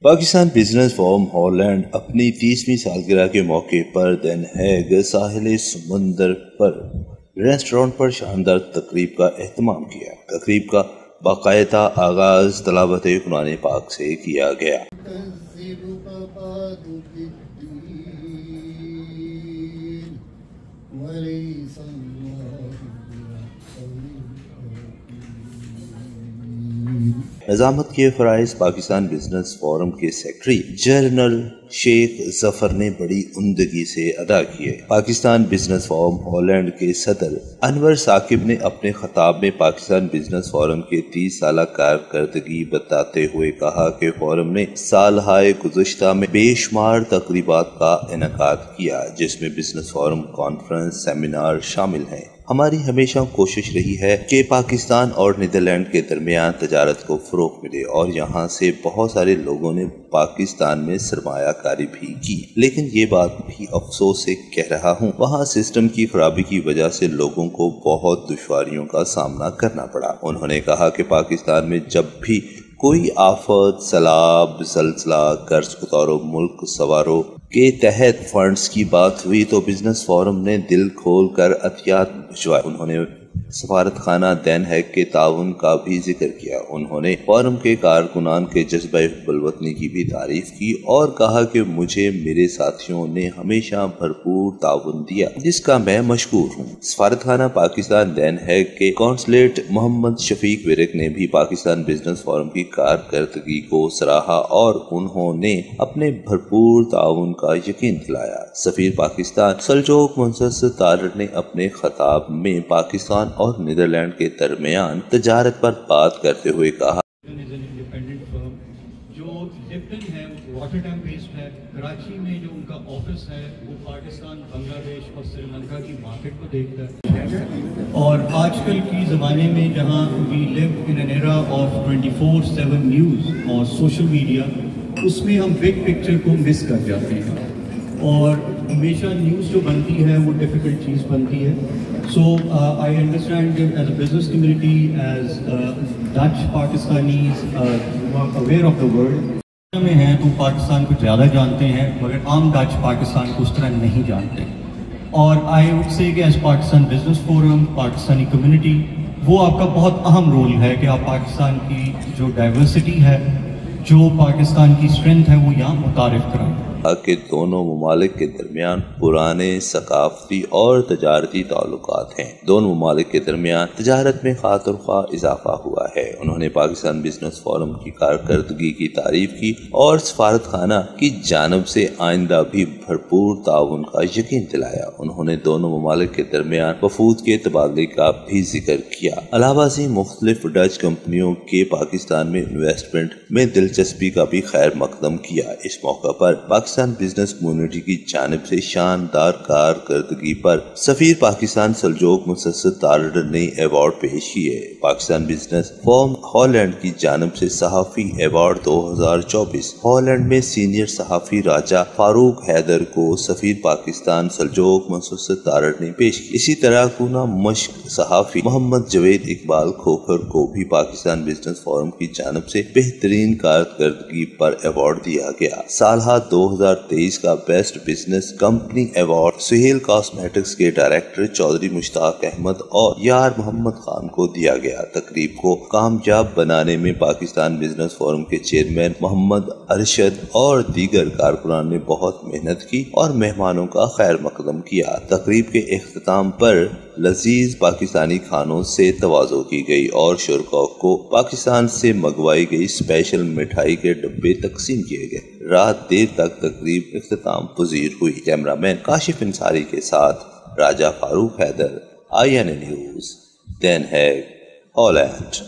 Pakistan business forum Holland اپنی 30ویں سالگرہ کے موقع پر دن ہیگ ساحل سمندر پر ریسٹورانٹ پر شاندار تقریب کا اہتمام کیا۔ تقریب کا باقاعدہ آغاز تلاوت قرآن پاک سے کیا گیا۔ نظامت کے فرائض پاکستان بزنس فورم کے سیکرٹری جنرل شیخ ظفر نے بڑی عمدگی سے ادا کیے۔ پاکستان بزنس فورم ہالینڈ کے صدر انور ثاقب نے اپنے خطاب میں پاکستان بزنس فورم کے 30 سالہ کارکردگی بتاتے ہوئے کہا کہ فورم نے سالہائے گزشتہ میں بے شمار تقریبات کا انعقاد کیا، جس میں بزنس فورم کانفرنس سیمینار شامل ہیں۔ ہماری ہمیشہ کوشش رہی ہے کہ پاکستان اور نیدرلینڈ کے درمیان تجارت کو فروغ ملے، اور یہاں سے بہت سارے لوگوں نے پاکستان میں سرمایہ کاری بھی کی، لیکن یہ بات بھی افسوس سے کہہ رہا ہوں، وہاں سسٹم کی خرابی کی وجہ سے لوگوں کو بہت دشواریوں کا سامنا کرنا پڑا۔ انہوں نے کہا کہ پاکستان میں جب بھی کوئی آفت، سیلاب، زلزلہ، قرض اتارو ملک سوارو کے تحت فنڈز کی بات ہوئی تو بزنس فورم نے دل کھول کر عطیات بھجوائے۔ انہوں نے سفارت خانہ دن ہیگ کے تعاون کا بھی ذکر کیا۔ انہوں نے فورم کے کارکنان کے جذبہ حب الوطنی کی بھی تعریف کی اور کہا کہ مجھے میرے ساتھیوں نے ہمیشہ بھرپور تعاون دیا، جس کا میں مشکور ہوں۔ سفارت خانہ پاکستان دن ہیگ کے کونسلیٹ محمد شفیق ورک نے بھی پاکستان بزنس فورم کی کارکردگی کو سراہا اور انہوں نے اپنے بھرپور تعاون کا یقین دلایا۔ سفیر پاکستان سلجوق منصر تارڑ نے اپنے خطاب میں پاکستان اور نیدرلینڈ کے درمیان تجارت پر بات کرتے ہوئے کہا، جو لپٹن ہے وہ واٹرڈیم بیسڈ ہے، کراچی میں جو ان کا آفس ہے وہ پاکستان، بنگلہ دیش اور سری لنکا کی مارکیٹ کو دیکھتا ہے، اور آج کل کی زمانے میں جہاں we live in an era of 24/7 news اور سوشل میڈیا، اس میں ہم بگ پکچر کو مس کر جاتے ہیں، اور ہمیشہ نیوز جو بنتی ہے وہ ڈیفیکلٹ چیز بنتی ہے۔ So I understand as a business community, as Dutch Pakistanis aware of the world میں ہیں تو پاکستان کو زیادہ جانتے ہیں، مگر عام ڈچ پاکستان کو اس طرح نہیں جانتے، اور آئی وڈ سے کہ as Pakistan business forum, Pakistani community, وہ آپ کا بہت اہم رول ہے کہ آپ پاکستان کی جو ڈائیورسٹی ہے، جو پاکستان کی اسٹرینتھ ہے، وہ یہاں متعارف کرائیں۔ کہ دونوں ممالک کے درمیان پرانے ثقافتی اور تجارتی تعلقات ہیں۔ دونوں ممالک کے درمیان تجارت میں خاطر خواہ اضافہ ہوا ہے۔ انہوں نے پاکستان بزنس فورم کی کارکردگی کی تعریف کی اور سفارت خانہ کی جانب سے آئندہ بھی بھرپور تعاون کا یقین دلایا۔ انہوں نے دونوں ممالک کے درمیان وفود کے تبادلے کا بھی ذکر کیا۔ علاوہ ازیں مختلف ڈچ کمپنیوں کے پاکستان میں انویسٹمنٹ میں دلچسپی کا بھی خیر مقدم کیا۔ اس موقع پر پاکستان بزنس کمیونٹی کی جانب سے شاندار کارکردگی پر سفیر پاکستان سلجوق منصر تارڑ نے ایوارڈ پیش کیے۔ پاکستان بزنس فورم ہالینڈ کی جانب سے صحافی ایوارڈ 2024 ہالینڈ میں سینئر صحافی راجہ فاروق حیدر کو سفیر پاکستان سلجوق منصر تارڑ نے پیش کی۔ اسی طرح کونا مشق صحافی محمد جوید اقبال کھوکھر کو بھی پاکستان بزنس فورم کی جانب سے بہترین کارکردگی پر ایوارڈ دیا گیا۔ سالہ 2023 کا best business company award Sohail cosmetics کے ڈائریکٹر چودھری مشتاق احمد اور یار محمد خان کو دیا گیا۔ تقریب کو کامیاب بنانے میں پاکستان بزنس فورم کے چیئرمین محمد ارشد اور دیگر کارکنان نے بہت محنت کی اور مہمانوں کا خیر مقدم کیا۔ تقریب کے اختتام پر لذیذ پاکستانی کھانوں سے تواضع کی گئی اور شرکاء کو پاکستان سے منگوائی گئی اسپیشل مٹھائی کے ڈبے تقسیم کیے گئے۔ رات دیر تک تقریب اختتام پذیر ہوئی۔ کیمرہ مین کاشف انصاری کے ساتھ راجہ فاروق حیدر، INA نیوز، دن ہیگ، ہالینڈ۔